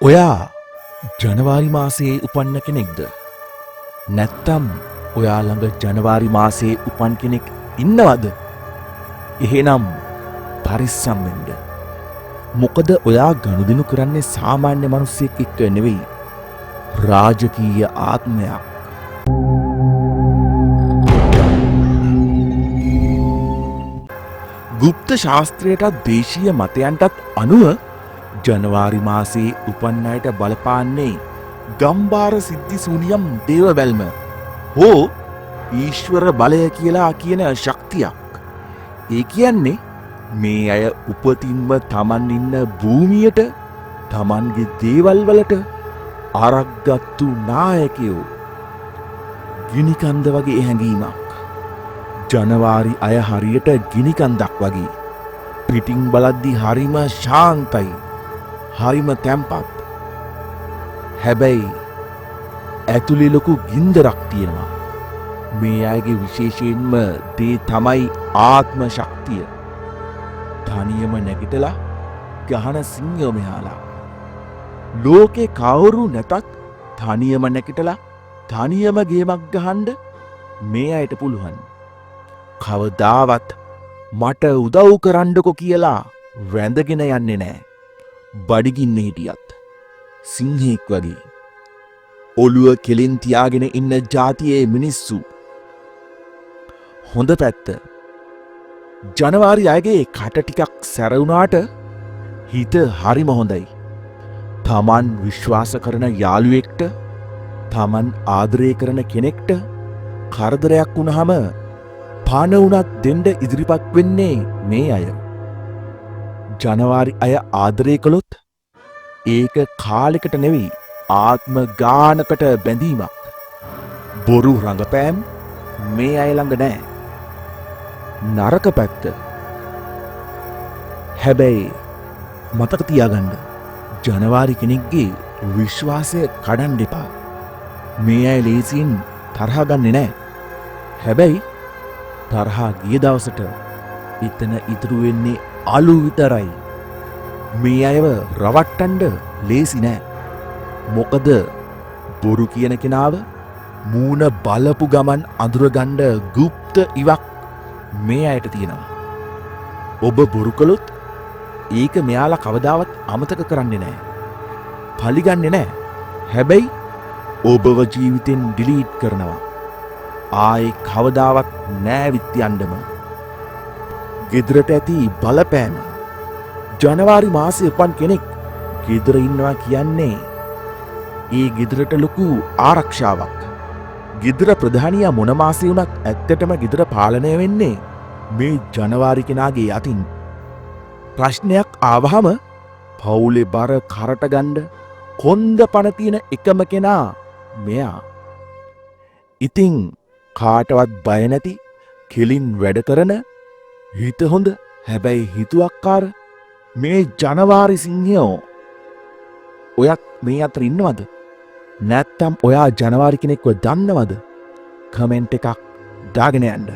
ඔයා ජනවාරි මාසයේ උපන්න කෙනෙක්ද? නැත්තම් ඔයා ළඟ ජනවාරි මාසයේ උපන් කෙනෙක් ඉන්නවද? එහෙනම් පරිස්සම් වෙන්න. මොකද ඔයා ගනුදෙනු කරන්නේ සාමාන්‍ය මිනිස්සෙක් එක්ක නෙවෙයි. රාජකීය ආත්මයක්. ගුප්ත ශාස්ත්‍රයටත් දේශීය මතයන්ටත් අනුව ජනවාරි මාසයේ උපන් අයට බලපාන්නේ ගම්බාර සිද්ධිසූනියම් දේව බැල්ම හෝ ඊශ්වර බලය කියලා කියන ශක්තියක්. ඒ කියන්නේ මේ අය උපතින්ම තමන් ඉන්න භූමියට තමන්ගේ දේවල් වලට ආරක්ගත්තු නායකයෝ. ගිනිකන්ද වගේ හැඟීමක්. ජනවාරි අය හරියට ගිනිකන්දක් වගේ. පිටින් බලද්දි හරිම ශාන්තයි. හරිම තැම්පත්. හැබැයි ඇතුලේ ලොකු ගින්දරක් තියෙනවා. මේ අයගේ විශේෂයෙන්ම දේ තමයි ආත්ම ශක්තිය. තනියම නැගිටලා ගහන සිංහයෝ මෙහාලා. ලෝකේ කවුරු නැතත් තනියම නැගිටලා තනියම ගේමක් ගහන්න මේ අයට පුළුවන්. කවදාවත් මට උදව් කරන්නකො කියලා වැඳගෙන යන්නේ නෑ. බඩගින්න හිටියත් සිංහෙක් වගේ. ඔළුව කෙලින් තියාගෙන ඉන්න ජාතියේ මිනිස්සු. හොඳ පැත්ත. ජනවාරි අයගේ කට ටිකක් සැරවුණාට හිත හරිම හොඳයි. තමන් විශ්වාස කරන යාළුවෙක්ට තමන් ආදරය කරන කෙනෙක්ට කරදරයක් වුණහම පාන වුණත් දෙන්න ඉදිරිපත් වෙන්නේ මේ අය. ජනවාරි අය ආදරය කළොත් ඒක කාලෙකට නෙවෙයි ආත්ම ගානකට බැඳීමක්. බොරු රඟපෑම් මේ අය ළඟ නෑ. නරක පැත්ත. හැබැයි මතක තියාගන්න ජනවාරි කෙනෙක්ගේ විශ්වාසය කඩන්න එපා. මේ අය ලේසියෙන් තරහා ගන්නේ නෑ. හැබැයි තරහා ගිය දවසට එතන ඉතුරු වෙන්නේ අලු විතරයි. මේ අයව රවට්ටන්න ලේසි නෑ. මොකද බොරු කියන කෙනාව මූණ බලපු ගමන් අඳුරගන්න ගුප්ත ඉවක් මේ අයට තියෙනවා. ඔබ බොරු කළොත් ඒක මෙයාලා කවදාවත් අමතක කරන්නේ නෑ. පලිගන්නේ නෑ. හැබැයි ඔබව ජීවිතෙන් ඩිලීට් කරනවා. ආයේ කවදාවත් නෑවිත් යන්නම. ගෙදරට ඇති බලපෑම. ජනවාරි මාසයේ උපන් කෙනෙක් ගෙදර ඉන්නවා කියන්නේ ඒ ගෙදරට ලොකු ආරක්ෂාවක්. ගෙදර ප්‍රධානියා මොන මාසේ වුණත් ඇත්තටම ගෙදර පාලනය වෙන්නේ මේ ජනවාරි කෙනාගේ අතින්. ප්‍රශ්නයක් ආවහම පවුලේ බර කරට ගන්න කොන්ද පණ තියෙන එකම කෙනා මෙයා. ඉතින් කාටවත් බය නැති කෙලින් වැඩ කරන හිත හොඳ හැබැයි හිතුවක්කාර මේ ජනවාරි සිංහයෝ. ඔයත් මේ අතර ඉන්නවද? නැත්තම් ඔයා ජනවාරි කෙනෙක්ව දන්නවද? කමෙන්ට් එකක් දාගෙන යන්න.